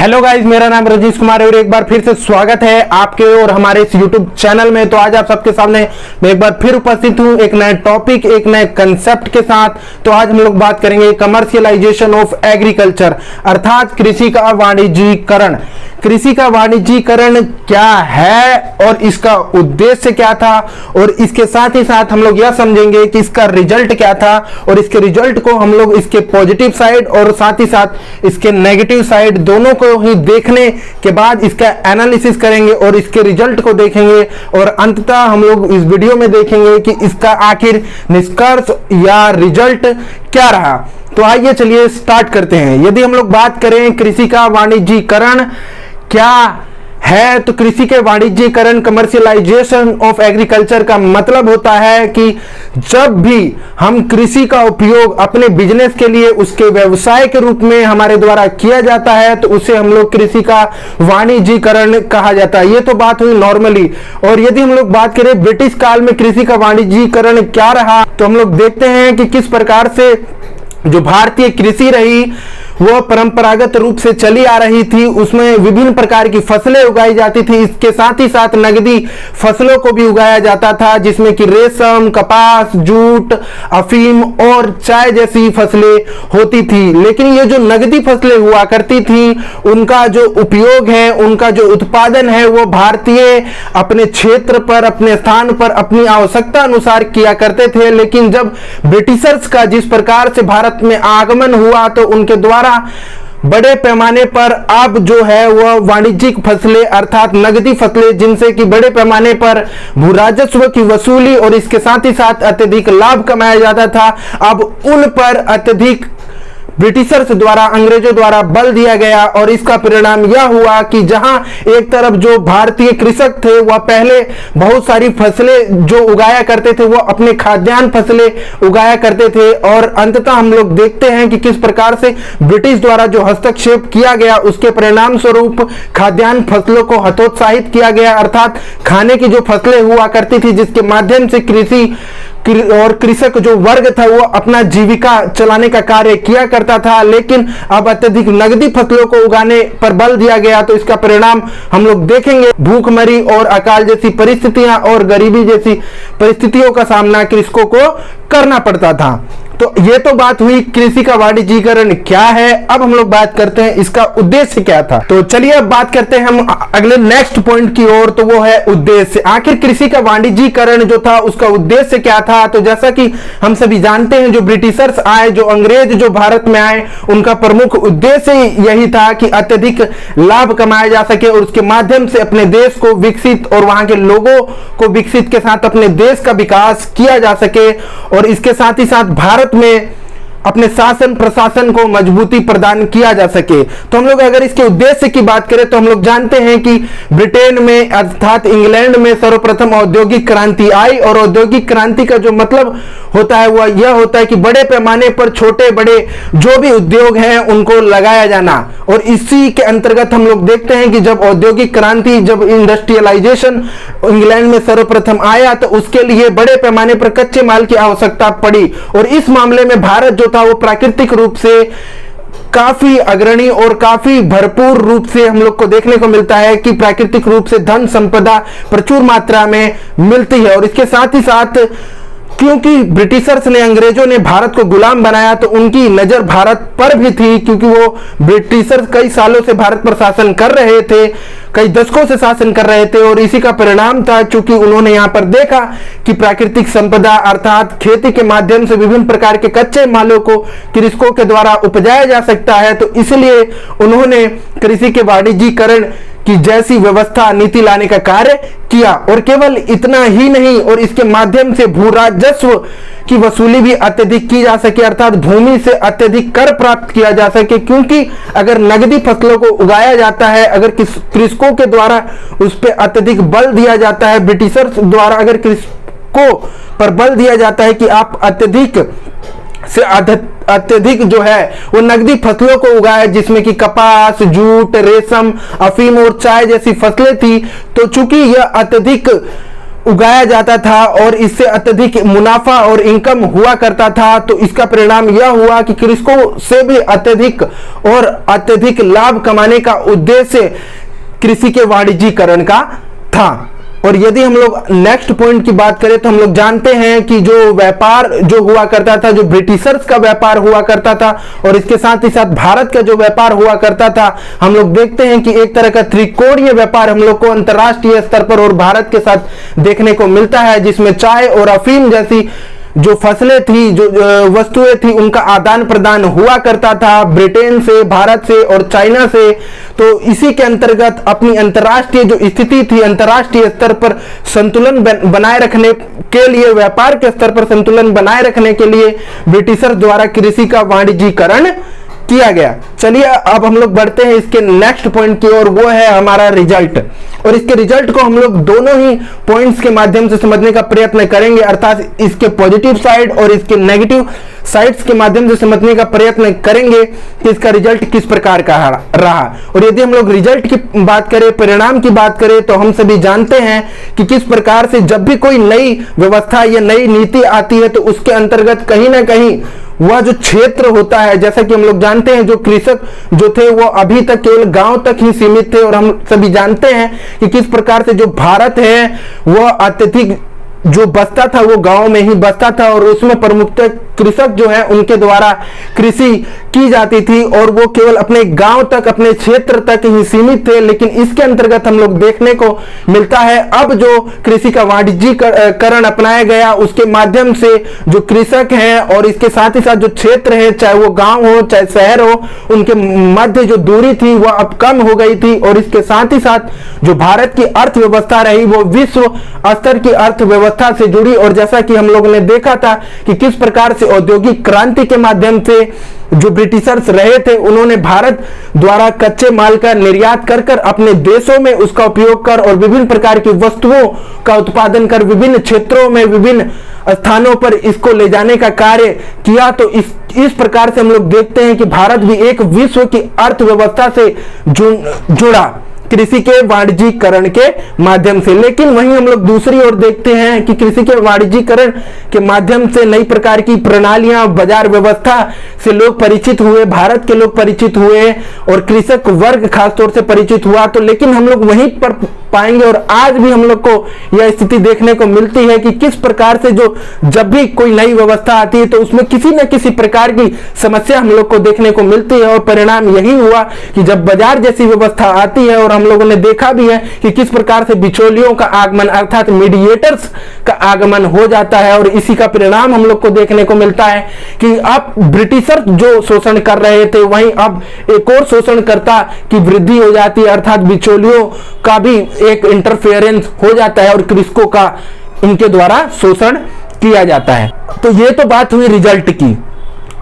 Hello guys, मेरा नाम रजीश कुमार है और एक बार फिर से स्वागत है आपके और हमारे इस यूट्यूब चैनल में। तो आज आप सबके सामने मैं एक बार फिर उपस्थित हूं एक नए टॉपिक, एक नए कंसेप्ट के साथ। तो आज हम लोग बात करेंगे कमर्शियलाइजेशन ऑफ एग्रीकल्चर, अर्थात कृषि का वाणिज्यीकरण। कृषि का वाणिज्यीकरण क्या है और इसका उद्देश्य क्या था, और इसके साथ ही साथ हम लोग यह समझेंगे कि इसका रिजल्ट क्या था, और इसके रिजल्ट को हम लोग इसके पॉजिटिव साइड और साथ ही साथ इसके नेगेटिव साइड दोनों को ही देखने के बाद इसका एनालिसिस करेंगे और इसके रिजल्ट को देखेंगे, और अंततः हम लोग इस वीडियो में देखेंगे कि इसका आखिर निष्कर्ष या रिजल्ट क्या रहा। तो आइए चलिए स्टार्ट करते हैं। यदि हम लोग बात करें कृषि का वाणिज्यीकरण क्या है, तो कृषि के वाणिज्यीकरण कमर्शियलाइजेशन ऑफ एग्रीकल्चर का मतलब होता है कि जब भी हम कृषि का उपयोग अपने बिजनेस के लिए, उसके व्यवसाय के रूप में हमारे द्वारा किया जाता है, तो उसे हम लोग कृषि का वाणिज्यीकरण कहा जाता है। ये तो बात हुई नॉर्मली। और यदि हम लोग बात करें ब्रिटिश काल में कृषि का वाणिज्यीकरण क्या रहा, तो हम लोग देखते हैं कि किस प्रकार से जो भारतीय कृषि रही वो परंपरागत रूप से चली आ रही थी। उसमें विभिन्न प्रकार की फसलें उगाई जाती थी, इसके साथ ही साथ नगदी फसलों को भी उगाया जाता था, जिसमें कि रेशम, कपास, जूट, अफीम और चाय जैसी फसलें होती थी। लेकिन ये जो नगदी फसलें हुआ करती थी, उनका जो उपयोग है, उनका जो उत्पादन है, वो भारतीय अपने क्षेत्र पर, अपने स्थान पर अपनी आवश्यकता अनुसार किया करते थे। लेकिन जब ब्रिटिशर्स का जिस प्रकार से भारत में आगमन हुआ, तो उनके द्वारा बड़े पैमाने पर अब जो है वह वाणिज्यिक फसलें अर्थात नगदी फसलें, जिनसे कि बड़े पैमाने पर भू राजस्व की वसूली और इसके साथ ही साथ अत्यधिक लाभ कमाया जाता था, अब उन पर अत्यधिक ब्रिटिशर्स द्वारा, अंग्रेजों द्वारा बल दिया गया। और इसका परिणाम यह हुआ कि जहां एक तरफ जो भारतीय कृषक थे वह पहले बहुत सारी फसलें जो उगाया करते थे, वो अपने खाद्यान्न फसलें उगाया करते थे, और अंततः हम लोग देखते हैं कि किस प्रकार से ब्रिटिश द्वारा जो हस्तक्षेप किया गया, उसके परिणाम स्वरूप खाद्यान्न फसलों को हतोत्साहित किया गया, अर्थात खाने की जो फसलें हुआ करती थी, जिसके माध्यम से कृषि और कृषक जो वर्ग था वो अपना जीविका चलाने का कार्य किया करता था। लेकिन अब अत्यधिक नगदी फसलों को उगाने पर बल दिया गया, तो इसका परिणाम हम लोग देखेंगे भूखमरी और अकाल जैसी परिस्थितियां और गरीबी जैसी परिस्थितियों का सामना कृषकों को करना पड़ता था। तो ये तो बात हुई कृषि का वाणिज्यीकरण क्या है। अब हम लोग बात करते हैं इसका उद्देश्य क्या था। तो चलिए अब बात करते हैं हम अगले नेक्स्ट पॉइंट की ओर, तो वो है उद्देश्य। आखिर कृषि का वाणिज्यीकरण जो था उसका उद्देश्य क्या था। तो जैसा कि हम सभी जानते हैं, जो ब्रिटिशर्स आए, जो अंग्रेज जो भारत में आए, उनका प्रमुख उद्देश्य यही था कि अत्यधिक लाभ कमाया जा सके और उसके माध्यम से अपने देश को विकसित और वहां के लोगों को विकसित के साथ अपने देश का विकास किया जा सके, और इसके साथ ही साथ भारत में अपने शासन प्रशासन को मजबूती प्रदान किया जा सके। तो हम लोग अगर इसके उद्देश्य की बात करें, तो हम लोग जानते हैं कि ब्रिटेन में अर्थात इंग्लैंड में सर्वप्रथम औद्योगिक क्रांति आई, और औद्योगिक क्रांति का जो मतलब होता है वह यह होता है कि बड़े पैमाने पर छोटे बड़े जो भी उद्योग हैं उनको लगाया जाना। और इसी के अंतर्गत हम लोग देखते हैं कि जब औद्योगिक क्रांति, जब इंडस्ट्रियलाइजेशन इंग्लैंड में सर्वप्रथम आया, तो उसके लिए बड़े पैमाने पर कच्चे माल की आवश्यकता पड़ी, और इस मामले में भारत जो था वो प्राकृतिक रूप से काफी अग्रणी और काफी भरपूर रूप से हम लोग को देखने को मिलता है कि प्राकृतिक रूप से धन संपदा प्रचुर मात्रा में मिलती है। और इसके साथ ही साथ क्योंकि ब्रिटिशर्स ने, अंग्रेजों ने भारत को गुलाम बनाया, तो उनकी नजर भारत पर भी थी, क्योंकि वो ब्रिटिशर्स कई सालों से भारत पर शासन कर रहे थे, कई दशकों से शासन कर रहे थे। और इसी का परिणाम था, चूंकि उन्होंने यहां पर देखा कि प्राकृतिक संपदा अर्थात खेती के माध्यम से विभिन्न प्रकार के कच्चे मालों को कृषकों के द्वारा उपजाया जा सकता है, तो इसलिए उन्होंने कृषि के वाणिज्यीकरण की जैसी व्यवस्था, नीति लाने का कार्य किया। और केवल इतना ही नहीं, और इसके माध्यम से भू राजस्व की वसूली भी अत्यधिक की जा सके, अर्थात भूमि से अत्यधिक कर प्राप्त किया जा सके। क्योंकि अगर नगदी फसलों को उगाया जाता है, अगर कृषकों के द्वारा उस पर अत्यधिक बल दिया जाता है, ब्रिटिशर्स द्वारा अगर कृषकों पर बल दिया जाता है कि आप अत्यधिक जो है वो नगदी फसलों को उगाए, जिसमें कि कपास, जूट, रेशम, अफीम और चाय जैसी फसलें थी। तो चूंकि यह अत्यधिक उगाया जाता था और इससे अत्यधिक मुनाफा और इनकम हुआ करता था, तो इसका परिणाम यह हुआ कि कृषकों से भी अत्यधिक और अत्यधिक लाभ कमाने का उद्देश्य कृषि के वाणिज्यीकरण का था। और यदि हम लोग नेक्स्ट पॉइंट की बात करें तो हम लोग जानते हैं कि जो व्यापार जो हुआ करता था, जो ब्रिटिशर्स का व्यापार हुआ करता था और इसके साथ ही साथ भारत का जो व्यापार हुआ करता था, हम लोग देखते हैं कि एक तरह का त्रिकोणीय व्यापार हम लोग को अंतर्राष्ट्रीय स्तर पर और भारत के साथ देखने को मिलता है, जिसमें चाय और अफीम जैसी जो फसलें थी, जो वस्तुएं थी, उनका आदान प्रदान हुआ करता था ब्रिटेन से, भारत से और चाइना से। तो इसी के अंतर्गत अपनी अंतर्राष्ट्रीय जो स्थिति थी, अंतर्राष्ट्रीय स्तर पर संतुलन बनाए रखने के लिए, व्यापार के स्तर पर संतुलन बनाए रखने के लिए ब्रिटिशर्स द्वारा कृषि का वाणिज्यीकरण किया गया। चलिए अब हम लोग बढ़ते हैं इसके नेक्स्ट पॉइंट की ओर, वो है हमारा रिजल्ट। और इसके रिजल्ट को हम लोग दोनों ही पॉइंट्स के माध्यम से समझने का प्रयत्न करेंगे, अर्थात इसके पॉजिटिव साइड और इसके नेगेटिव साइड्स के माध्यम से समझने का प्रयत्न करेंगे कि इसका रिजल्ट किस प्रकार का रहा। और यदि हम लोग रिजल्ट की बात करें, परिणाम की बात करें, तो हम सभी जानते हैं कि किस प्रकार से जब भी कोई नई व्यवस्था या नई नीति आती है तो उसके अंतर्गत कहीं ना कहीं वह जो क्षेत्र होता है, जैसा कि हम लोग जानते हैं जो कृषक जो थे वो अभी तक केवल गांव तक ही सीमित थे, और हम सभी जानते हैं कि किस प्रकार से जो भारत है वह अत्यधिक जो बसता था वो गांव में ही बसता था, और उसमें प्रमुखतः कृषक जो है उनके द्वारा कृषि की जाती थी और वो केवल अपने गांव तक, अपने क्षेत्र तक ही सीमित थे। लेकिन इसके अंतर्गत हम लोग देखने को मिलता है अब जो कृषि का वाणिज्यीकरण अपनाया गया, उसके माध्यम से जो कृषक हैं और इसके साथ ही साथ जो क्षेत्र है, चाहे वो गांव हो चाहे शहर हो, उनके मध्य जो दूरी थी वह अब कम हो गई थी। और इसके साथ ही साथ जो भारत की अर्थव्यवस्था रही वो विश्व स्तर की अर्थव्यवस्था से जुड़ी। और जैसा कि हम लोगों ने देखा था कि किस प्रकार से औद्योगिक क्रांति के माध्यम से जो ब्रिटिशर्स रहे थे उन्होंने भारत द्वारा कच्चे माल का निर्यात कर कर अपने देशों में उसका उपयोग कर और विभिन्न प्रकार की वस्तुओं का उत्पादन कर विभिन्न क्षेत्रों में, विभिन्न स्थानों पर इसको ले जाने का कार्य किया। तो इस प्रकार से हम लोग देखते हैं कि भारत भी एक विश्व की अर्थव्यवस्था से जुड़ा कृषि के वाणिज्यीकरण के माध्यम से। लेकिन वहीं हम लोग दूसरी ओर देखते हैं कि कृषि के वाणिज्यीकरण के माध्यम से नई प्रकार की प्रणालियां, बाजार व्यवस्था से लोग परिचित हुए, भारत के लोग परिचित हुए और कृषक वर्ग खासतौर से परिचित हुआ। तो लेकिन हम लोग वहीं पर पाएंगे और आज भी हम लोग को यह स्थिति देखने को मिलती है कि किस प्रकार से जो जब भी कोई नई व्यवस्था आती है तो उसमें किसी न किसी प्रकार की समस्या हम लोग को देखने को मिलती है। और परिणाम यही हुआ कि जब बाजार जैसी व्यवस्था आती है, और हम लोगों ने देखा भी है कि किस प्रकार से बिचौलियों का आगमन अर्थात मीडिएटर्स का आगमन हो जाता है, और इसी का परिणाम हम लोग को देखने को मिलता है कि अब ब्रिटिशर्स जो शोषण कर रहे थे वहीं अब एक और शोषणकर्ता की वृद्धि हो जाती है, अर्थात बिचौलियों का भी एक इंटरफेरेंस हो जाता है और कृषकों का इनके द्वारा शोषण किया जाता है। तो ये तो बात हुई रिजल्ट की।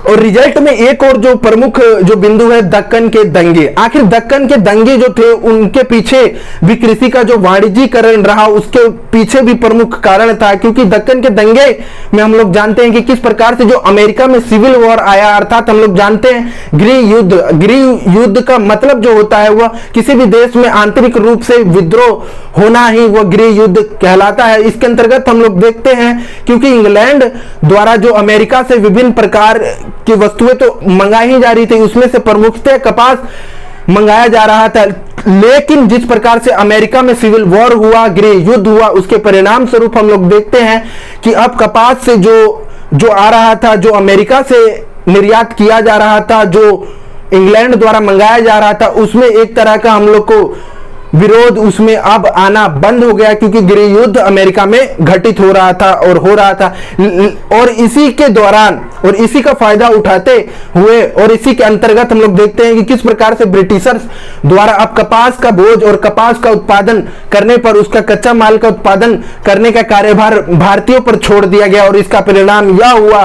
और रिजल्ट में एक और जो प्रमुख जो बिंदु है दक्कन के दंगे। आखिर दक्कन के दंगे जो थे उनके पीछे भी कृषि का जो वाणिज्यीकरण रहा उसके पीछे भी प्रमुख कारण था, क्योंकि दक्कन के दंगे में हम लोग जानते हैं कि किस प्रकार से जो अमेरिका में सिविल वॉर आया, अर्थात हम लोग जानते हैं गृह युद्ध। गृह युद्ध का मतलब जो होता है वह किसी भी देश में आंतरिक रूप से विद्रोह होना ही वह गृह युद्ध कहलाता है। इसके अंतर्गत हम लोग देखते हैं क्योंकि इंग्लैंड द्वारा जो अमेरिका से विभिन्न प्रकार की वस्तुएं तो मंगाई ही जा रही थी, उसमें से प्रमुखतः कपास मंगाया जा रहा था। लेकिन जिस प्रकार से अमेरिका में सिविल वॉर हुआ, गृह युद्ध हुआ, उसके परिणाम स्वरूप हम लोग देखते हैं कि अब कपास से जो आ रहा था, जो अमेरिका से निर्यात किया जा रहा था, जो इंग्लैंड द्वारा मंगाया जा रहा था, उसमें एक तरह का हम लोग को विरोध उसमें अब आना बंद हो गया, क्योंकि गृह युद्ध अमेरिका में घटित हो रहा था और इसी के दौरान और इसी का फायदा उठाते हुए और इसी के अंतर्गत हम लोग देखते हैं कि किस प्रकार से ब्रिटिशर्स द्वारा अब कपास का बोझ और कपास का उत्पादन करने पर उसका कच्चा माल का उत्पादन करने का कार्यभार भारतीयों पर छोड़ दिया गया। और इसका परिणाम यह हुआ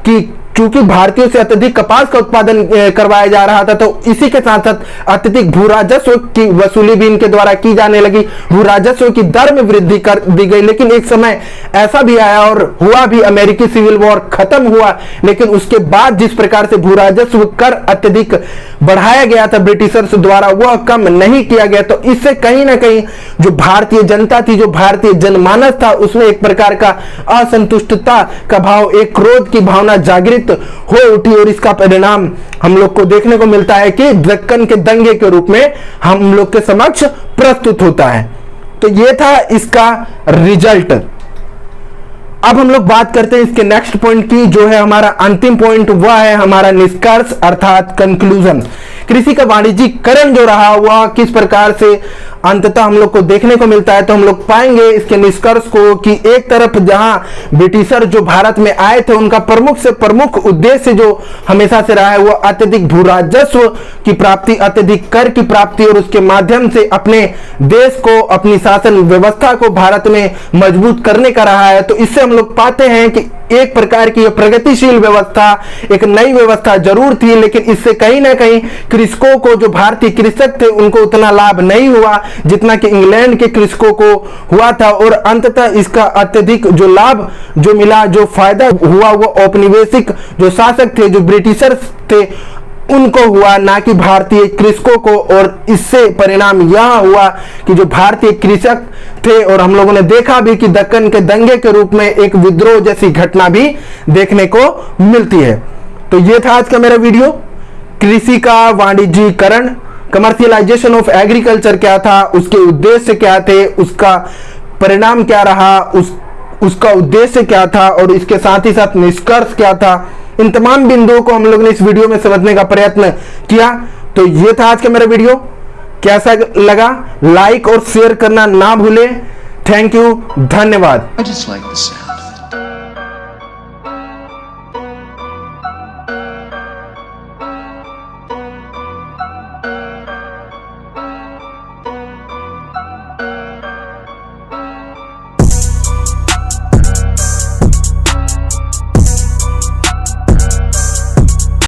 कि चूंकि भारतीयों से अत्यधिक कपास का उत्पादन करवाया जा रहा था, तो इसी के साथ साथ अत्यधिक भू राजस्व की वसूली भी इनके द्वारा की जाने लगी, भू राजस्व की दर में वृद्धि कर दी गई। लेकिन एक समय ऐसा भी आया और हुआ भी, अमेरिकी सिविल वॉर खत्म हुआ, लेकिन उसके बाद जिस प्रकार से भू राजस्व कर अत्यधिक बढ़ाया गया था ब्रिटिशर्स द्वारा, वह कम नहीं किया गया। तो इससे कहीं ना कहीं जो भारतीय जनता थी, जो भारतीय जनमानस था, उसमें एक प्रकार का असंतुष्टता का भाव, एक क्रोध की भावना जागृत हो उठी और इसका परिणाम हम लोग को देखने को मिलता है कि दक्कन के दंगे के रूप में हम लोग के समक्ष प्रस्तुत होता है। तो यह था इसका रिजल्ट। अब हम लोग बात करते हैं इसके नेक्स्ट पॉइंट की, जो है हमारा अंतिम पॉइंट, वह है हमारा निष्कर्ष अर्थात कंक्लूजन। कृषि का वाणिज्यीकरण जो रहा वह किस प्रकार से अंततः हम लोग को देखने को मिलता है। तो हम लोग पाएंगे इसके निष्कर्ष को कि एक तरफ जहां ब्रिटिशर जो भारत में आए थे, उनका प्रमुख से प्रमुख उद्देश्य जो हमेशा से रहा है वह अत्यधिक भू राजस्व की प्राप्ति, अत्यधिक कर की प्राप्ति और उसके माध्यम से अपने देश को, अपनी शासन व्यवस्था को भारत में मजबूत करने का रहा है। तो इससे हम लोग पाते हैं कि एक प्रकार की प्रगतिशील व्यवस्था, एक नई व्यवस्था जरूर थी, लेकिन इससे कहीं ना कहीं कृषकों को, जो भारतीय कृषक थे, उनको उतना लाभ नहीं हुआ जितना कि इंग्लैंड के कृषकों को हुआ था। और अंततः इसका अत्यधिक जो लाभ जो मिला, जो फायदा हुआ, वो औपनिवेशिक जो शासक थे, जो ब्रिटिशर्स थे, उनको हुआ, ना कि भारतीय कृषकों को। और इससे परिणाम यह हुआ कि जो भारतीय कृषक थे, और हम लोगों ने देखा भी कि दक्कन के दंगे के रूप में एक विद्रोह जैसी घटना भी देखने को मिलती है। तो ये था आज का मेरा वीडियो। कृषि का वाणिज्यीकरण, कमर्शियलाइजेशन ऑफ एग्रीकल्चर क्या था, उसके उद्देश्य क्या थे, उसका परिणाम क्या रहा, उसका उद्देश्य क्या था, और इसके साथ ही साथ निष्कर्ष क्या था, इन तमाम बिंदुओं को हम लोग ने इस वीडियो में समझने का प्रयत्न किया। तो ये था आज का मेरा वीडियो। कैसा लगा लाइक और शेयर करना ना भूलें। थैंक यू, धन्यवाद।